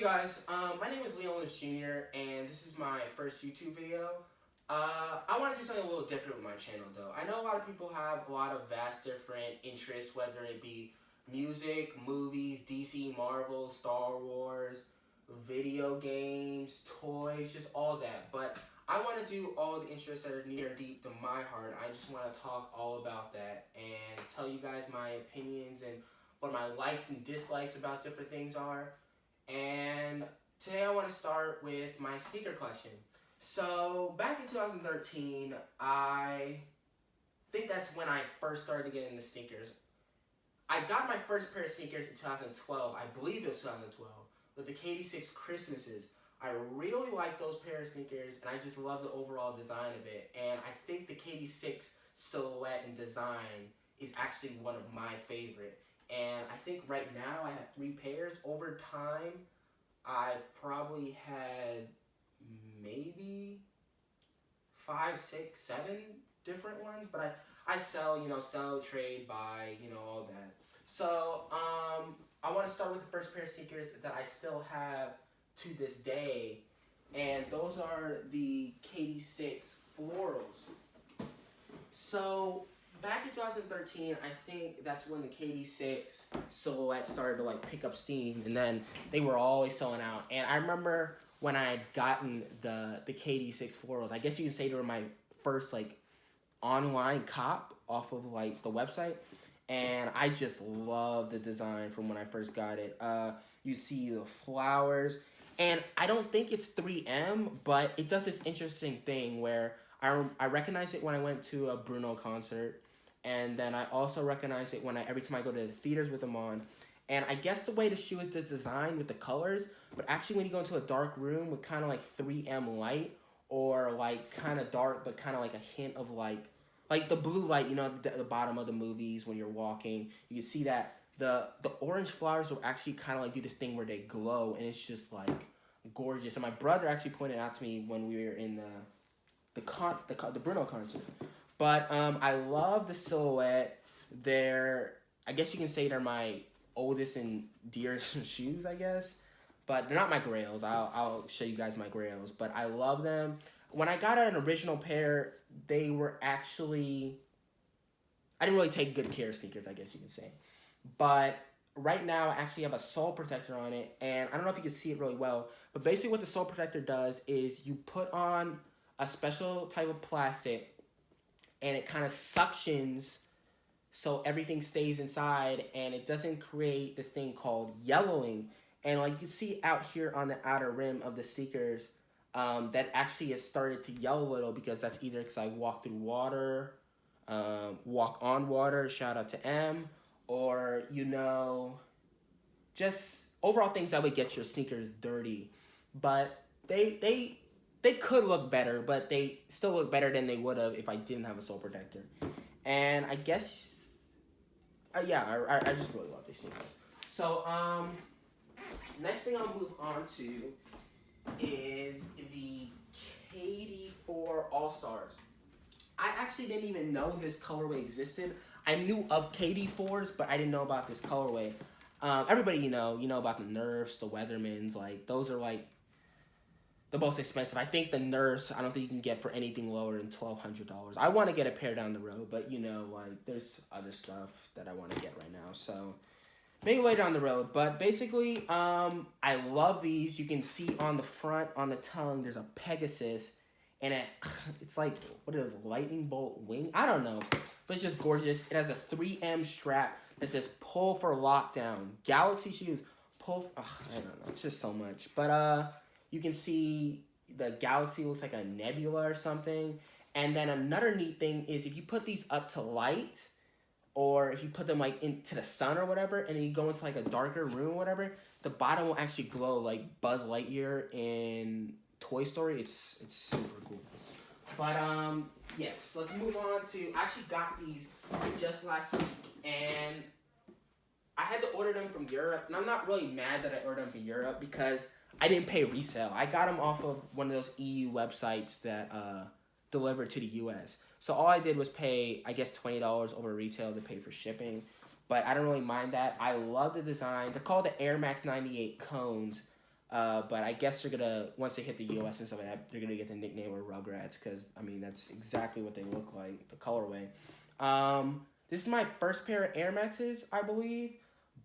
guys, my name is Leon Jr. and this is my first YouTube video. I want to do something a little different with my channel though. I know a lot of people have a lot of vast different interests, whether it be music, movies, DC, Marvel, Star Wars, video games, toys, just all that. But I want to do all the interests that are near and deep to my heart. I just want to talk all about that and tell you guys my opinions and what my likes and dislikes about different things are. And today I want to start with my sneaker collection. So back in 2013, I think that's when I first started to get into sneakers. I got my first pair of sneakers in 2012. I believe it was 2012 with the KD6 Christmases. I really like those pair of sneakers and I just love the overall design of it. And I think the KD6 silhouette and design is actually one of my favorite. And I think right now I have 3 pairs. Over time, I've probably had maybe 5, 6, 7 different ones. But I sell, sell, trade, buy, all that. So I want to start with the first pair of sneakers that I still have to this day. And those are the KD6 Florals. So back in 2013, I think that's when the KD6 silhouette started to pick up steam, and then they were always selling out. And I remember when I had gotten the KD6 Florals, I guess you can say they were my first online cop off of the website, and I just love the design from when I first got it. You see the flowers, and I don't think it's 3M, but it does this interesting thing where I recognize it when I went to a Bruno concert. And then I also recognize it when every time I go to the theaters with them on. And I guess the way the shoe is designed with the colors, but actually when you go into a dark room with kind of 3M light, or kind of dark but kind of a hint of the blue light, the bottom of the movies when you're walking, you can see that the orange flowers will actually kind of do this thing where they glow, and it's just gorgeous. And my brother actually pointed out to me when we were in the Bruno concert. But I love the silhouette. I guess you can say they're my oldest and dearest shoes, I guess. But they're not my grails. I'll show you guys my grails. But I love them. When I got an original pair, they were actually... I didn't really take good care of sneakers, I guess you can say. But right now, I actually have a sole protector on it. And I don't know if you can see it really well. But basically what the sole protector does is you put on a special type of plastic, and it kind of suctions so everything stays inside, and it doesn't create this thing called yellowing. And you can see out here on the outer rim of the sneakers, that actually has started to yellow a little, because that's either because I walk through water, walk on water, shout out to M, or, just overall things that would get your sneakers dirty. But they could look better, but they still look better than they would have if I didn't have a sole protector. And I guess, yeah, I just really love these sneakers. So, next thing I'll move on to is the KD4 All-Stars. I actually didn't even know this colorway existed. I knew of KD4s, but I didn't know about this colorway. Everybody you know about the Nerfs, the Weathermans, those are the most expensive. I think the Nerfs, I don't think you can get for anything lower than $1,200. I want to get a pair down the road, but there's other stuff that I want to get right now. So maybe later down the road. But basically, I love these. You can see on the front, on the tongue, there's a Pegasus, and it's what is it, lightning bolt wing? I don't know, but it's just gorgeous. It has a 3M strap that says "Pull for Lockdown." Galaxy shoes, pull. I don't know. It's just so much, but you can see the galaxy looks like a nebula or something. And then another neat thing is if you put these up to light, or if you put them into the sun or whatever, and then you go into a darker room or whatever, the bottom will actually glow like Buzz Lightyear in Toy Story. It's super cool. But yes, let's move on to... I actually got these just last week, and I had to order them from Europe. And I'm not really mad that I ordered them from Europe, because I didn't pay resale. I got them off of one of those EU websites that deliver to the US. So all I did was pay, I guess, $20 over retail to pay for shipping. But I don't really mind that. I love the design. They're called the Air Max 98 cones. But I guess they're gonna, once they hit the US and stuff like that, they're gonna get the nickname of Rugrats because I mean that's exactly what they look like, the colorway. This is my first pair of Air Maxes, I believe,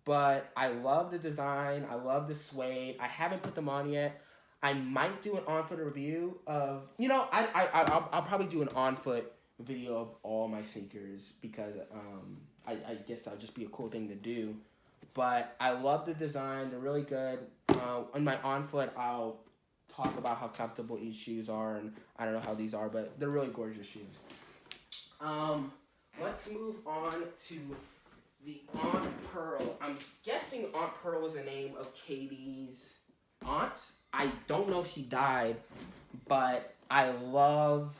but I love the design. I love the suede. I haven't put them on yet. I might do an on foot review of, I'll probably do an on foot video of all my sneakers because I guess that'll just be a cool thing to do. But I love the design. They're really good. On my on foot, I'll talk about how comfortable each shoes are, and I don't know how these are, but they're really gorgeous shoes. Let's move on to the Aunt Pearl. I'm guessing Aunt Pearl was the name of Katie's aunt. I don't know if she died, but I love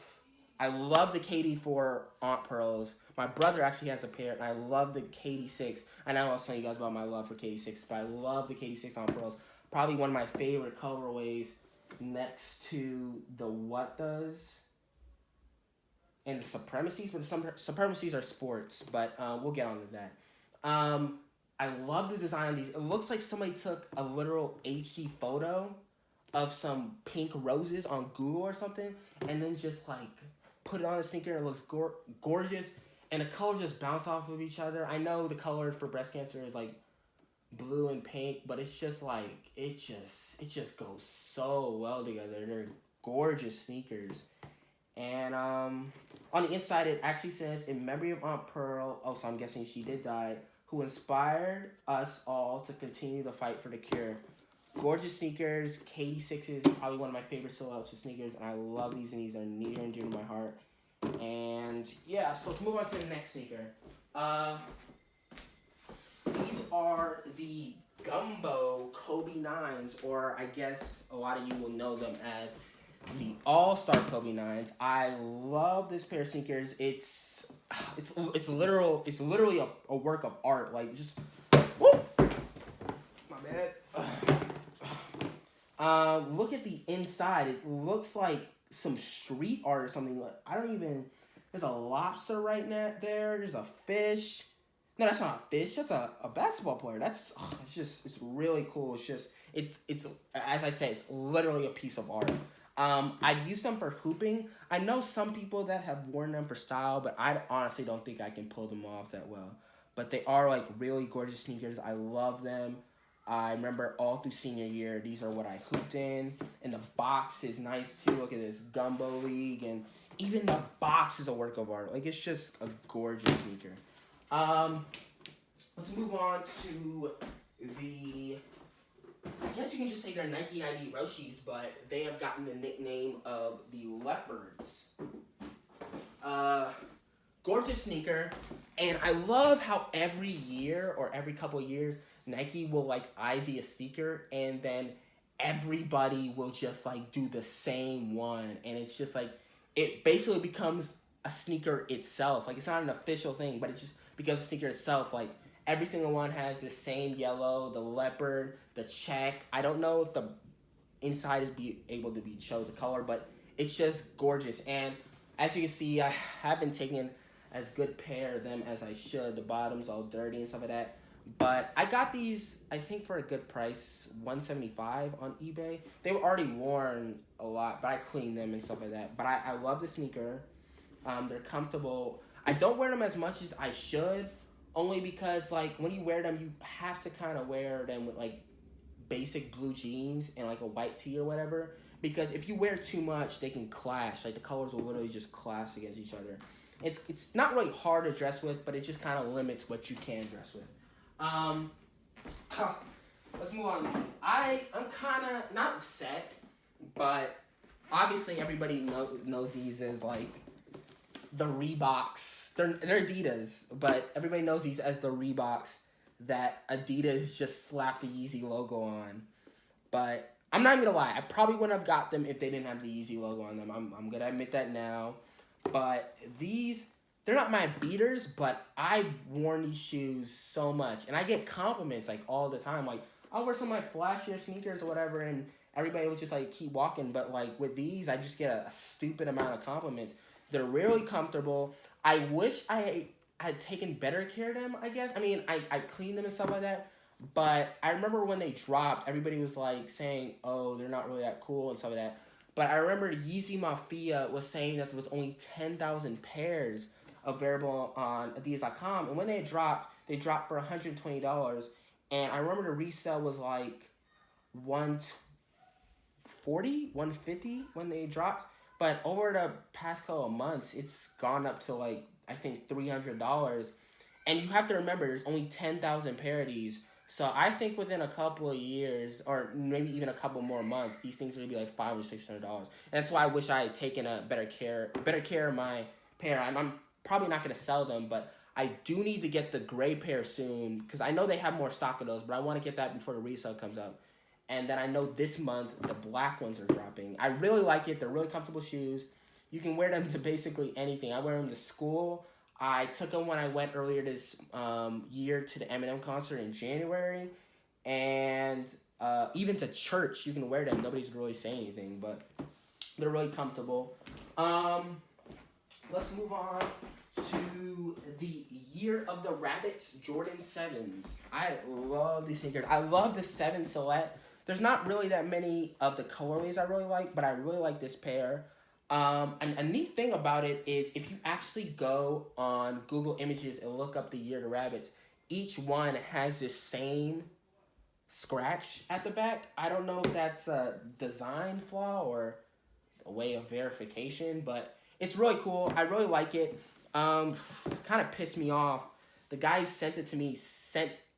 the Katie for Aunt Pearls. My brother actually has a pair, and I love the Katie 6. I know I was telling you guys about my love for Katie 6, but I love the Katie 6 Aunt Pearls. Probably one of my favorite colorways next to the What Does and the Supremacies. But the Supremacies are sports, but we'll get on to that. I love the design of these. It looks like somebody took a literal HD photo of some pink roses on Google or something, and then just like put it on a sneaker and it looks gorgeous, and the colors just bounce off of each other. I know the color for breast cancer is like blue and pink, but it's just like it just goes so well together. They're gorgeous sneakers. And on the inside it actually says, in memory of Aunt Pearl, oh, so I'm guessing she did die, who inspired us all to continue the fight for the cure. Gorgeous sneakers. Katie 6 is probably one of my favorite silhouettes of sneakers, and I love these, and these are near and dear to my heart. And yeah, so let's move on to the next sneaker. These are the Gumbo Kobe 9s, or I guess a lot of you will know them as the All-Star Kobe 9s. I love this pair of sneakers. It's literally a work of art. Like, just woo! My bad. Look at the inside. It looks like some street art or something. I don't even. There's a lobster right now there. There's a fish. No, that's not a fish. That's a basketball player. It's really cool. It's as I say, it's literally a piece of art. I've used them for hooping. I know some people that have worn them for style, but I honestly don't think I can pull them off that well. But they are like really gorgeous sneakers. I love them. I remember all through senior year, these are what I hooped in. And the box is nice too. Look at this Gumbo League, and even the box is a work of art. Like, it's just a gorgeous sneaker. Let's move on to the, I guess you can just say they're Nike ID Roshis, but they have gotten the nickname of the Leopards. Gorgeous sneaker, and I love how every year or every couple of years, Nike will like ID a sneaker, and then everybody will just like do the same one, and it's just like, it basically becomes a sneaker itself. Like, it's not an official thing, but it just becomes a sneaker itself. Like, every single one has the same yellow, the leopard, the check. I don't know if the inside is able to be chose the color, but it's just gorgeous. And as you can see, I haven't taken as good care of them as I should. The bottom's all dirty and stuff like that. But I got these, I think, for a good price, $175 on eBay. They were already worn a lot, but I cleaned them and stuff like that. But I love the sneaker. They're comfortable. I don't wear them as much as I should, only because, like, when you wear them, you have to kind of wear them with, like, basic blue jeans and, like, a white tee or whatever. Because if you wear too much, they can clash. Like, the colors will literally just clash against each other. It's not really hard to dress with, but it just kind of limits what you can dress with. Let's move on to these. I'm kind of not upset, but obviously everybody knows these as like the Reeboks. They're Adidas, but everybody knows these as the Reeboks that Adidas just slapped the Yeezy logo on. But I'm not even gonna lie, I probably wouldn't have got them if they didn't have the Yeezy logo on them. I'm gonna admit that now. But these, they're not my beaters, but I've worn these shoes so much. And I get compliments, like, all the time. Like, I'll wear some of my flashier sneakers or whatever, and everybody will just, like, keep walking. But, like, with these, I just get a stupid amount of compliments. They're really comfortable. I wish I had taken better care of them, I guess. I mean, I cleaned them and stuff like that. But I remember when they dropped, everybody was like saying, "Oh, they're not really that cool" and stuff like that. But I remember Yeezy Mafia was saying that there was only 10,000 pairs available on Adidas.com, and when they dropped for $120, and I remember the resale was like 140, 150 when they dropped. But over the past couple of months, it's gone up to like I think $300. And you have to remember, there's only 10,000 parodies. So I think within a couple of years, or maybe even a couple more months, these things are gonna be like $500 or $600. And that's why I wish I had taken a better care of my pair. I'm probably not gonna sell them, but I do need to get the gray pair soon because I know they have more stock of those, but I want to get that before the resale comes out. And then I know this month the black ones are dropping. I really like it. They're really comfortable shoes. You can wear them to basically anything. I wear them to school. I took them when I went earlier this year to the Eminem concert in January, and even to church you can wear them. Nobody's really saying anything, but they're really comfortable. Let's move on to the Year of the Rabbits Jordan 7s. I love these sneakers. I love the 7 Silhouette. There's not really that many of the colorways I really like, but I really like this pair. And a neat thing about it is if you actually go on Google Images and look up the Year of the Rabbits, each one has this same scratch at the back. I don't know if that's a design flaw or a way of verification, but it's really cool. I really like it. Kind of pissed me off. The guy who sent it to me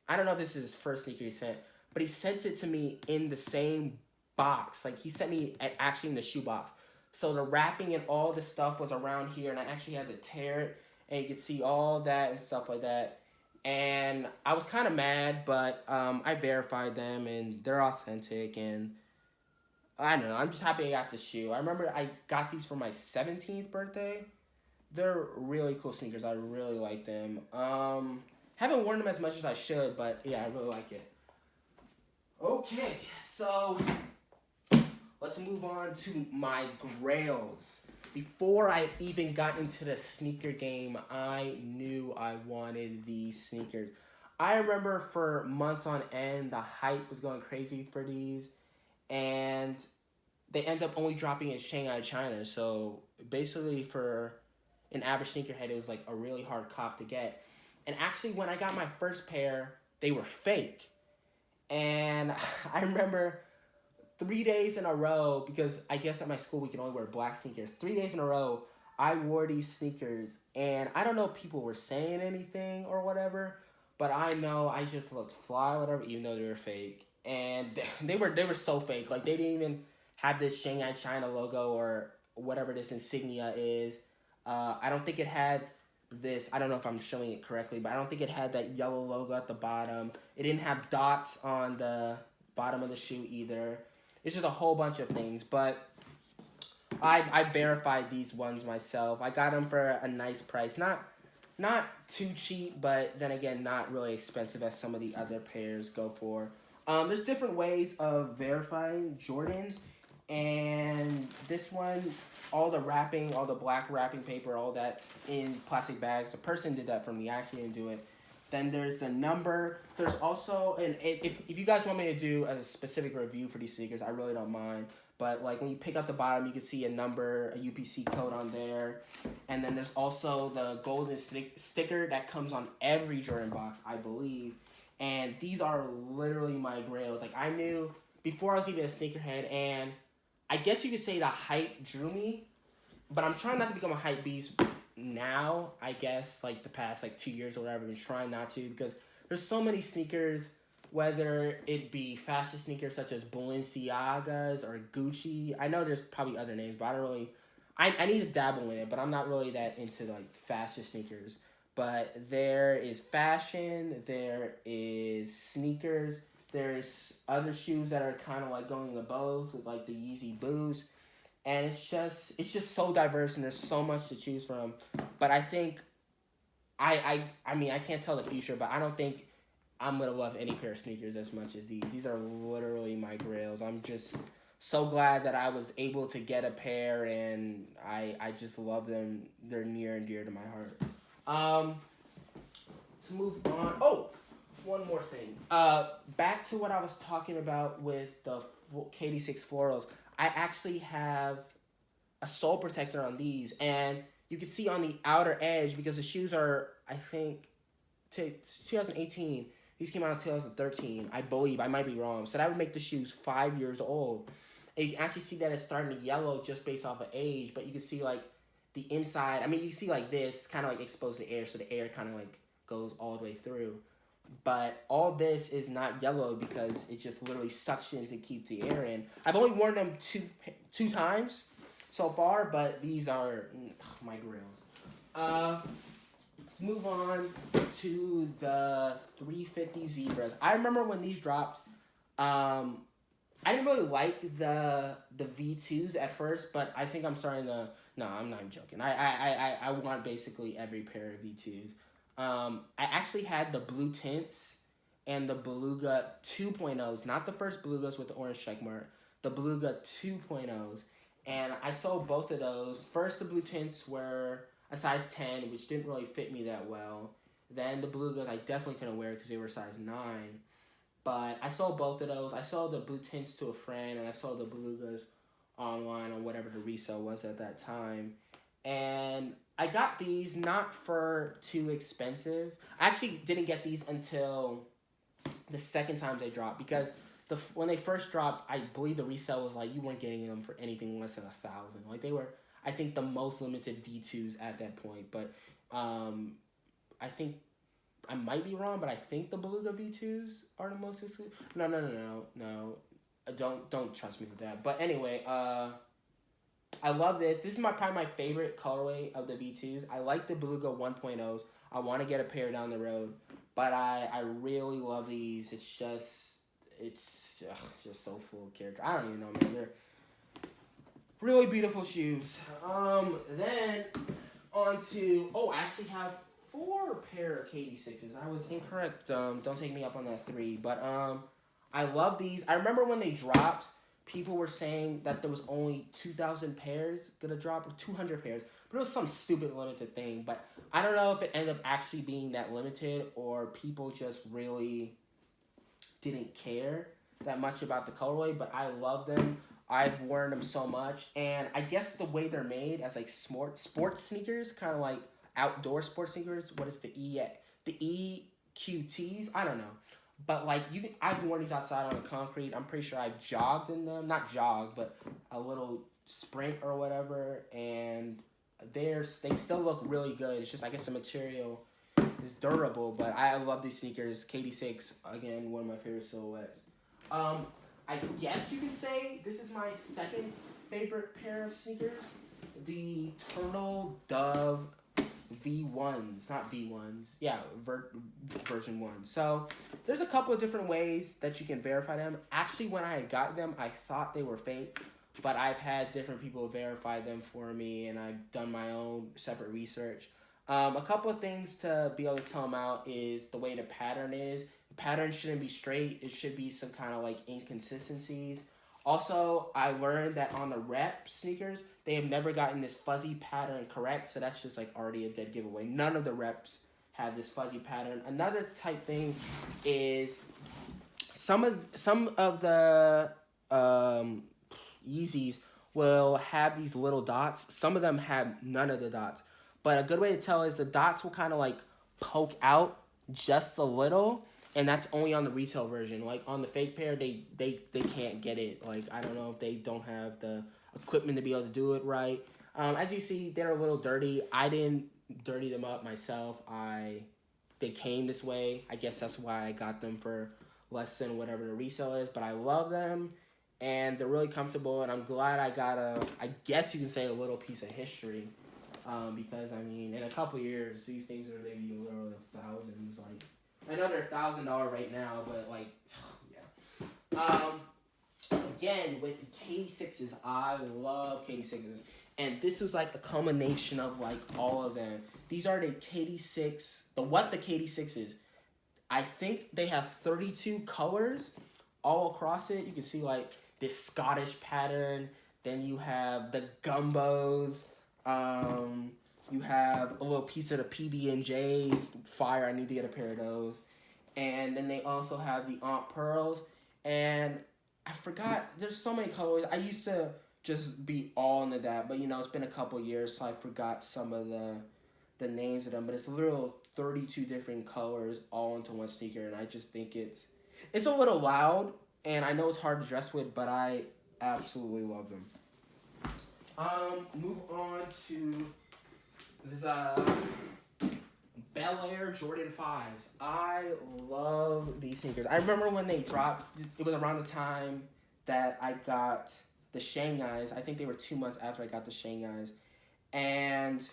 I don't know if this is his first sneaker he sent, but he sent it to me in the same box. Like he sent me actually in the shoe box. So the wrapping and all the stuff was around here, and I actually had to tear it, and you could see all that and stuff like that. And I was kind of mad, but I verified them, and they're authentic, and I don't know. I'm just happy I got the shoe. I remember I got these for my 17th birthday. They're really cool sneakers. I really like them. Haven't worn them as much as I should, but yeah, I really like it. Okay, so let's move on to my grails. Before I even got into the sneaker game, I knew I wanted these sneakers. I remember for months on end, the hype was going crazy for these, and they end up only dropping in Shanghai, China. So basically for an average sneakerhead, it was like a really hard cop to get. And actually, when I got my first pair, they were fake. And I remember 3 days in a row, because I guess at my school we can only wear black sneakers. 3 days in a row, I wore these sneakers, and I don't know if people were saying anything or whatever, but I know I just looked fly or whatever, even though they were fake. And they were so fake. Like, they didn't even have this Shanghai, China logo or whatever this insignia is. I don't think it had this. I don't know if I'm showing it correctly, but I don't think it had that yellow logo at the bottom. It didn't have dots on the bottom of the shoe either. It's just a whole bunch of things, but I verified these ones myself. I got them for a nice price. Not too cheap, but then again, not really expensive as some of the other pairs go for. There's different ways of verifying Jordans, and this one, all the wrapping, all the black wrapping paper, all that's in plastic bags. The person did that for me. I actually didn't do it. Then there's the number. There's also, and if you guys want me to do a specific review for these sneakers, I really don't mind. But like when you pick up the bottom, you can see a number, a UPC code on there. And then there's also the golden sticker that comes on every Jordan box, I believe. And these are literally my grails. Like, I knew before I was even a sneakerhead, and I guess you could say the hype drew me, but I'm trying not to become a hype beast now, I guess, like the past like 2 years or whatever. I've been trying not to, because there's so many sneakers, whether it be fashion sneakers such as Balenciagas or Gucci. I know there's probably other names, but I don't really, I need to dabble in it, but I'm not really that into like fashion sneakers. But there is fashion, there is sneakers, there's other shoes that are kind of like going into both, with like the Yeezy Boost. And it's just so diverse, and there's so much to choose from. But I think, I mean, I can't tell the future, but I don't think I'm going to love any pair of sneakers as much as these. These are literally my grails. I'm just so glad that I was able to get a pair, and I just love them. They're near and dear to my heart. Let's move on. Oh, one more thing. Back to what I was talking about with the KD6 florals. I actually have a sole protector on these, and you can see on the outer edge because the shoes are, I think, 2018. These came out in 2013, I believe. I might be wrong. So that would make the shoes 5 years old. And you can actually see that it's starting to yellow just based off of age, but you can see like the inside. I mean, you see like this kind of like exposed to air, so the air kind of like goes all the way through. But all this is not yellow because it just literally suctions and keeps the air in. I've only worn them two times so far, but these are my grills. Let's move on to the 350 Zebras. I remember when these dropped. I didn't really like the V2s at first, but I think I'm starting to. No, I'm not joking. I want basically every pair of V2s. I actually had the blue tints and the Beluga 2.0s, not the first Belugas with the orange check mark, the Beluga 2.0s, and I sold both of those. First, the blue tints were a size 10, which didn't really fit me that well. Then the Belugas I definitely couldn't wear because they were size 9. But I sold both of those. I sold the blue tints to a friend, and I sold the Belugas online on whatever the resale was at that time. And I got these not for too expensive. I actually didn't get these until the second time they dropped because when they first dropped, I believe the resale was like you weren't getting them for anything less than $1,000. Like they were, I think, the most limited V2s at that point. But I think I might be wrong, but I think the Beluga V2s are the most exclusive. No. Don't trust me with that. But anyway, I love this. This is probably my favorite colorway of the V2s. I like the Beluga 1.0s. I want to get a pair down the road, but I really love these. It's just so full of character. I don't even know, man. They're really beautiful shoes. Then on to I actually have 4 pair of KD6s. I was incorrect. Don't take me up on that 3. But I love these. I remember when they dropped, people were saying that there was only 2,000 pairs gonna drop, or 200 pairs. But it was some stupid limited thing. But I don't know if it ended up actually being that limited, or people just really didn't care that much about the colorway. But I love them. I've worn them so much. And I guess the way they're made as like sports sneakers, kind of like outdoor sports sneakers. What is the EQTs? I don't know. But like I've worn these outside on the concrete. I'm pretty sure I've jogged in them. Not jogged, but a little sprint or whatever. And they still look really good. It's just I guess the material is durable. But I love these sneakers. KD6, again, one of my favorite silhouettes. I guess you can say this is my second favorite pair of sneakers. The Turtle Dove V1s, not V1s. Yeah, version 1. So there's a couple of different ways that you can verify them. Actually, when I got them, I thought they were fake, but I've had different people verify them for me, and I've done my own separate research. A couple of things to be able to tell them out is the way the pattern is. The pattern shouldn't be straight. It should be some kind of like inconsistencies. Also, I learned that on the Rep sneakers, they have never gotten this fuzzy pattern correct, so that's just like already a dead giveaway. None of the Reps have this fuzzy pattern. Another type thing is some of the Yeezys will have these little dots. Some of them have none of the dots. But a good way to tell is the dots will kind of like poke out just a little. And that's only on the retail version. Like on the fake pair, they can't get it. Like I don't know if they don't have the equipment to be able to do it right. As you see, they're a little dirty. I didn't dirty them up myself. They came this way. I guess that's why I got them for less than whatever the resale is. But I love them, and they're really comfortable. And I'm glad I got I guess you can say a little piece of history. Because I mean, in a couple years, these things are maybe literally thousands. Like I know they're $1,000 right now, but like, yeah. Again, with the KD6s, I love KD6s. And this was like a culmination of like all of them. These are the KD6, the KD6 is. I think they have 32 colors all across it. You can see like this Scottish pattern. Then you have the gumbos. You have a little piece of the PB&Js. Fire, I need to get a pair of those. And then they also have the Aunt Pearls. And I forgot, there's so many colors. I used to just be all into that, but you know, it's been a couple years, so I forgot some of the names of them. But it's literally 32 different colors all into one sneaker, and I just think it's a little loud, and I know it's hard to dress with, but I absolutely love them. Move on to the Bel Air Jordan 5s. I love these sneakers. I remember when they dropped, it was around the time that I got the Shanghais. I think they were 2 months after I got the Shanghais. And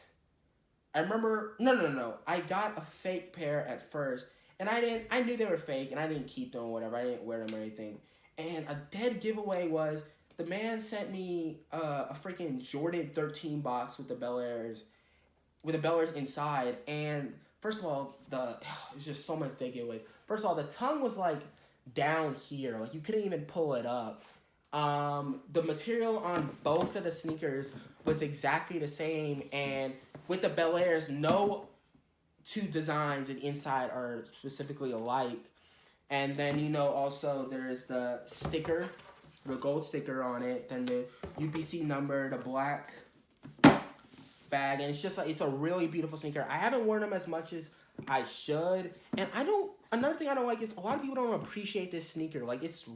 I remember, no. I got a fake pair at first. And I knew they were fake, and I didn't keep them or whatever. I didn't wear them or anything. And a dead giveaway was, the man sent me a freaking Jordan 13 box with the Bel Airs inside. And first of all, there's just so much dead giveaways. First of all, the tongue was like down here, like you couldn't even pull it up. The material on both of the sneakers was exactly the same, and with the Bel Airs, no two designs and inside are specifically alike. And then, you know, also there's the sticker, the gold sticker on it, then the UPC number, the black bag, and it's just like, it's a really beautiful sneaker. I haven't worn them as much as I should, and another thing I don't like is a lot of people don't appreciate this sneaker. Like, it's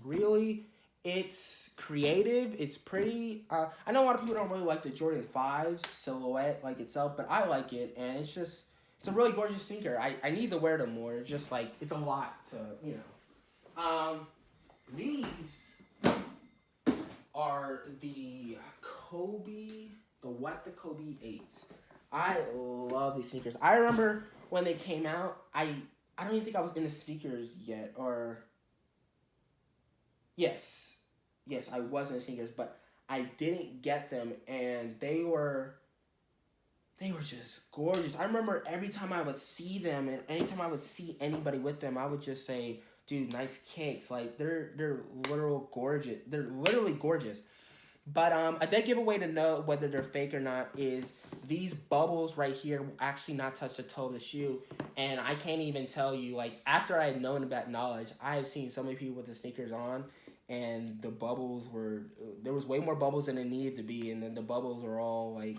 creative, it's pretty. I know a lot of people don't really like the Jordan 5 silhouette like itself, but I like it, and it's a really gorgeous sneaker. I need to wear them more. It's just like, it's a lot to, you know. These are the Kobe 8s. I love these sneakers. I remember when they came out, I don't even think I was into sneakers yet, or yes, I was in sneakers, but I didn't get them, and they were just gorgeous. I remember every time I would see them, and anytime I would see anybody with them, I would just say, dude, nice kicks. Like, they're literal gorgeous. They're literally gorgeous. But a dead giveaway to know whether they're fake or not is these bubbles right here will actually not touch the toe of the shoe. And I can't even tell you, like, after I had known about knowledge, I have seen so many people with the sneakers on, and the bubbles there was way more bubbles than it needed to be, and then the bubbles were all, like,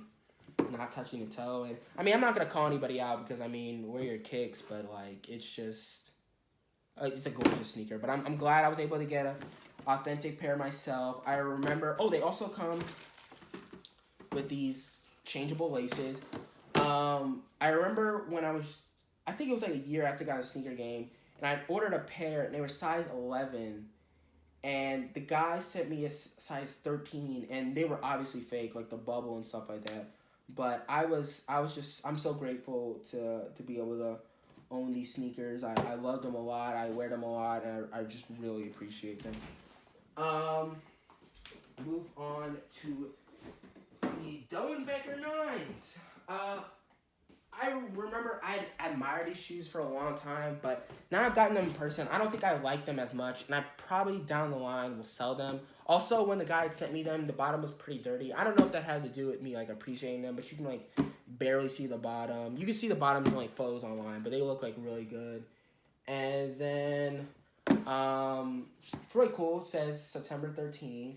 not touching the toe. And I mean, I'm not going to call anybody out because, I mean, wear your kicks, but, like, it's just, it's a gorgeous sneaker. But I'm glad I was able to get a authentic pair myself. I remember, they also come with these changeable laces. I remember when I think it was like a year after I got a sneaker game, and I ordered a pair, and they were size 11, and the guy sent me a size 13, and they were obviously fake, like the bubble and stuff like that. But I'm so grateful to be able to own these sneakers. I love them a lot. I wear them a lot, and I just really appreciate them. Move on to the Doenbecker 9s. I remember I admired these shoes for a long time, but now I've gotten them in person. I don't think I like them as much, and I probably down the line will sell them. Also, when the guy sent me them, the bottom was pretty dirty. I don't know if that had to do with me, like, appreciating them, but you can, like, barely see the bottom. You can see the bottoms in, like, photos online, but they look, like, really good. And then, it's really cool. It says September 13th,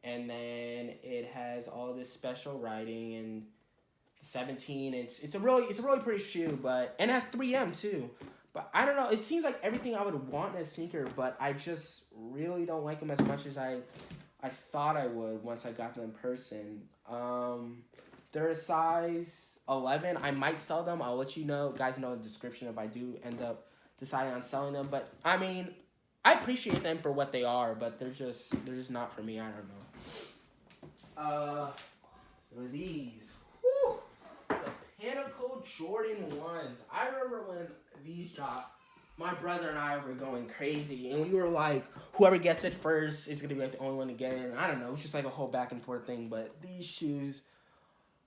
and then it has all this special writing, and 17. It's a really pretty shoe, and it has 3M too. But I don't know. It seems like everything I would want in a sneaker, but I just really don't like them as much as I thought I would once I got them in person. They're a size 11. I might sell them. I'll let you know, guys, know in the description if I do end up deciding on selling them. But I mean, I appreciate them for what they are, but they're just not for me. I don't know. These. Whew. The Pinnacle Jordan 1s. I remember when these dropped, my brother and I were going crazy, and we were like, whoever gets it first is going to be like the only one to get it. And I don't know, it's just like a whole back and forth thing, but these shoes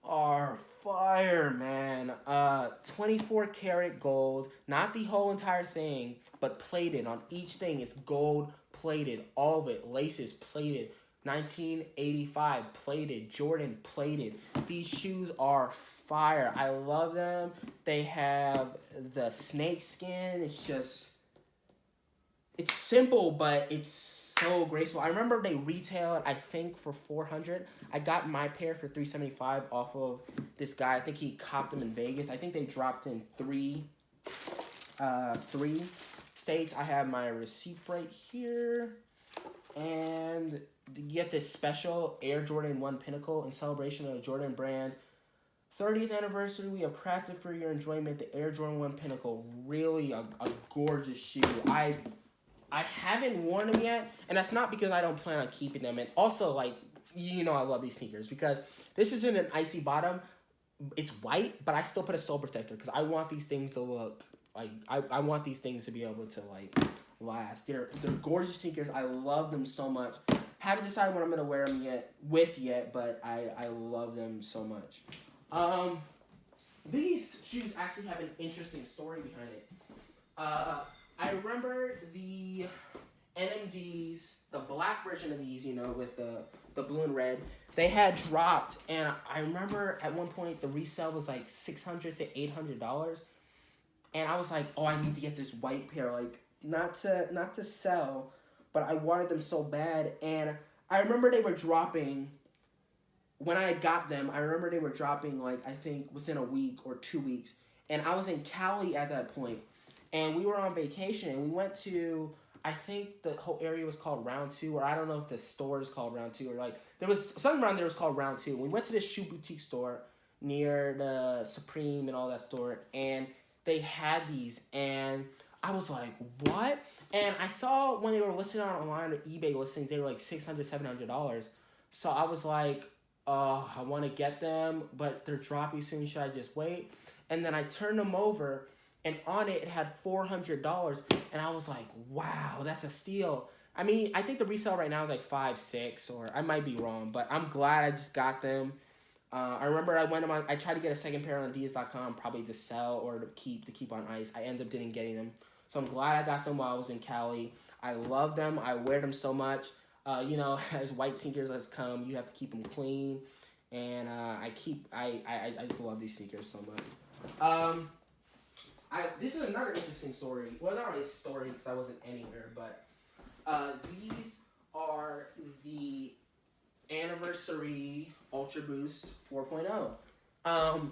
are fire, man. 24 karat gold, not the whole entire thing, but plated on each thing. It's gold plated, all of it, laces plated. 1985 plated, Jordan plated. These shoes are fire. I love them. They have the snake skin. It's just it's simple, but it's so graceful. I remember they retailed, I think, for 400. I got my pair for 375 off of this guy. I think he copped them in Vegas. I think they dropped in three states. I have my receipt right here, and you get this special Air Jordan 1 Pinnacle in celebration of the Jordan brand's 30th anniversary. We have crafted for your enjoyment the Air Jordan 1 Pinnacle. Really a gorgeous shoe. I haven't worn them yet, and that's not because I don't plan on keeping them. And also, like, you know, I love these sneakers because this isn't an icy bottom. It's white, but I still put a sole protector because I want these things to look like I want these things to be able to like last. They're gorgeous sneakers. I love them so much. Haven't decided what I'm gonna wear them yet, but I love them so much. These shoes actually have an interesting story behind it. I remember the NMDs, the black version of these, you know, with the blue and red, they had dropped, and I remember at one point the resale was like $600 to $800, and I was like, oh, I need to get this white pair, like not to sell, but I wanted them so bad, and I remember they were dropping. When I got them, I remember they were dropping like I think within a week or 2 weeks, and I was in Cali at that point. And we were on vacation, and we went to, I think the whole area was called Round 2, or I don't know if the store is called Round 2, or like, there was something around there was called Round 2. We went to this shoe boutique store near the Supreme and all that store, and they had these, and I was like, what? And I saw when they were listed online, or eBay listings, they were like $600, $700. So I was like, I want to get them, but they're dropping soon, should I just wait? And then I turned them over, and on it had $400, and I was like, wow, that's a steal. I mean, I think the resale right now is like $5, $6, or I might be wrong, but I'm glad I just got them. I remember I tried to get a second pair on Adidas.com, probably to sell or to keep on ice. I ended up didn't getting them. So I'm glad I got them while I was in Cali. I love them. I wear them so much. You know, as white sneakers has come, you have to keep them clean. And I just love these sneakers so much. This is another interesting story. Well, not really a story because I wasn't anywhere, but these are the anniversary Ultra Boost 4.0.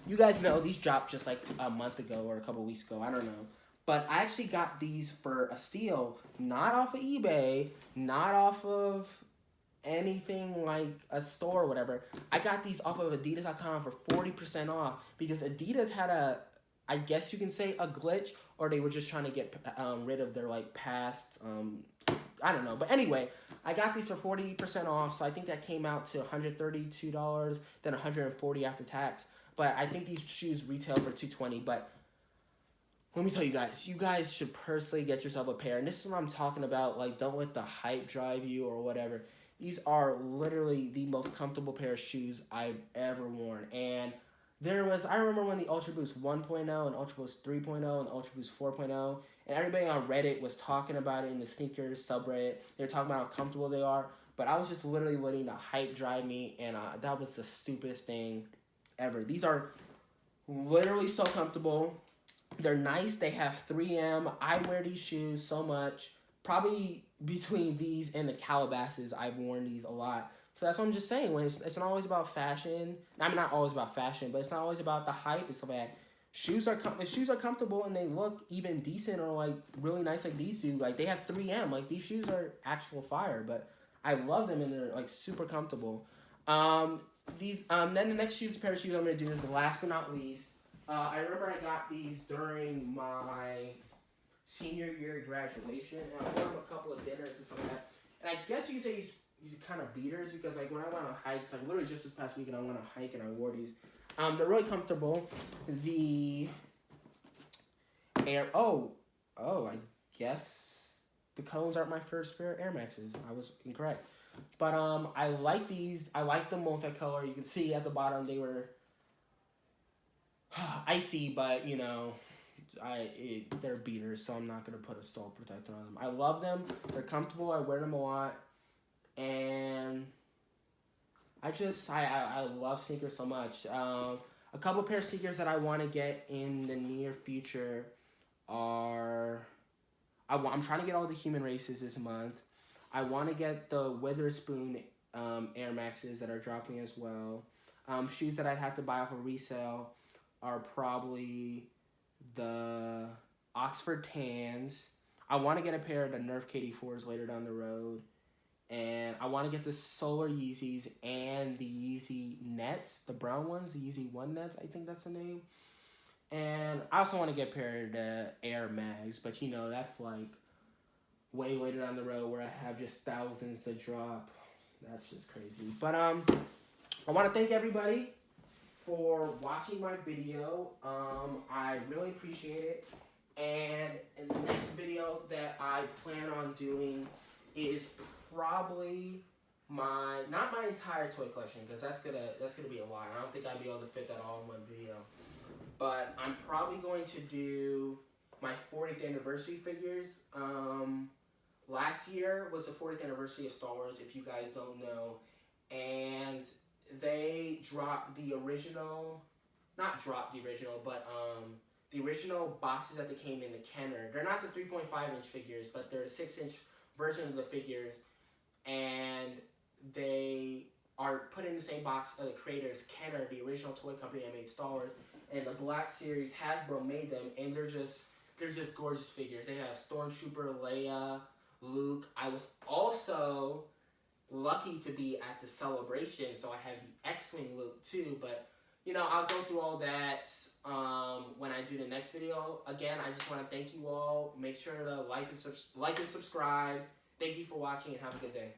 You guys know these dropped just like a month ago or a couple weeks ago. I don't know. But I actually got these for a steal, not off of eBay, not off of anything like a store or whatever. I got these off of Adidas.com for 40% off because Adidas had I guess you can say a glitch, or they were just trying to get rid of their like past, I don't know. But anyway, I got these for 40% off, so I think that came out to $132, then $140 after tax. But I think these shoes retail for $220. But let me tell you guys should personally get yourself a pair. And this is what I'm talking about. Like, don't let the hype drive you or whatever. These are literally the most comfortable pair of shoes I've ever worn. And I remember when the Ultra Boost 1.0 and Ultra Boost 3.0 and Ultra Boost 4.0, and everybody on Reddit was talking about it in the sneakers subreddit. They were talking about how comfortable they are, but I was just literally letting the hype drive me, and that was the stupidest thing ever. These are literally so comfortable. They're nice. They have 3M. I wear these shoes so much. Probably between these and the Calabasas, I've worn these a lot. So that's what I'm just saying. When it's not always about fashion. I'm not always about fashion, but it's not always about the hype. It's so bad. Shoes are comfortable and they look even decent or like really nice like these do. Like they have 3M. Like these shoes are actual fire, but I love them and they're like super comfortable. Then the next pair of shoes I'm gonna do is the last but not least. I remember I got these during my senior year graduation. And I wore them a couple of dinners and stuff like that. And I guess you could say these kind of beaters because like when I went on hikes, like literally just this past weekend I went on a hike and I wore these. They're really comfortable. I guess the cones aren't my first pair of Air Maxes. I was incorrect. But I like these. I like the multicolor. You can see at the bottom they were icy, but you know, they're beaters, so I'm not gonna put a sole protector on them. I love them. They're comfortable. I wear them a lot, and I love sneakers so much. A couple pair of sneakers that I want to get in the near future are I'm trying to get all the human races this month. I want to get the Witherspoon Air Maxes that are dropping as well. Shoes that I'd have to buy off of resale are probably the Oxford Tans. I want to get a pair of the Nerf KD4s later down the road. And I want to get the Solar Yeezys and the Yeezy Nets, the brown ones, the Yeezy 1 Nets, I think that's the name. And I also want to get a pair of the Air Mags, but you know, that's like way later down the road where I have just thousands to drop. That's just crazy. But I want to thank everybody for watching my video. I really appreciate it. And in the next video that I plan on doing is probably not my entire toy collection, because that's gonna be a lot. I don't think I'd be able to fit that all in one video. But I'm probably going to do my 40th anniversary figures. Last year was the 40th anniversary of Star Wars, if you guys don't know. And they dropped the original, not dropped the original, but the original boxes that they came in the Kenner. They're not the 3.5-inch figures, but they're the 6-inch version of the figures. And they are put in the same box of the creators, Kenner, the original toy company that made Star Wars. And the Black Series, Hasbro made them, and they're just gorgeous figures. They have Stormtrooper, Leia, Luke. I was also lucky to be at the celebration, so I have the X-Wing Luke too. But you know, I'll go through all that when I do the next video. Again, I just want to thank you all. Make sure to like and subscribe. Thank you for watching, and have a good day.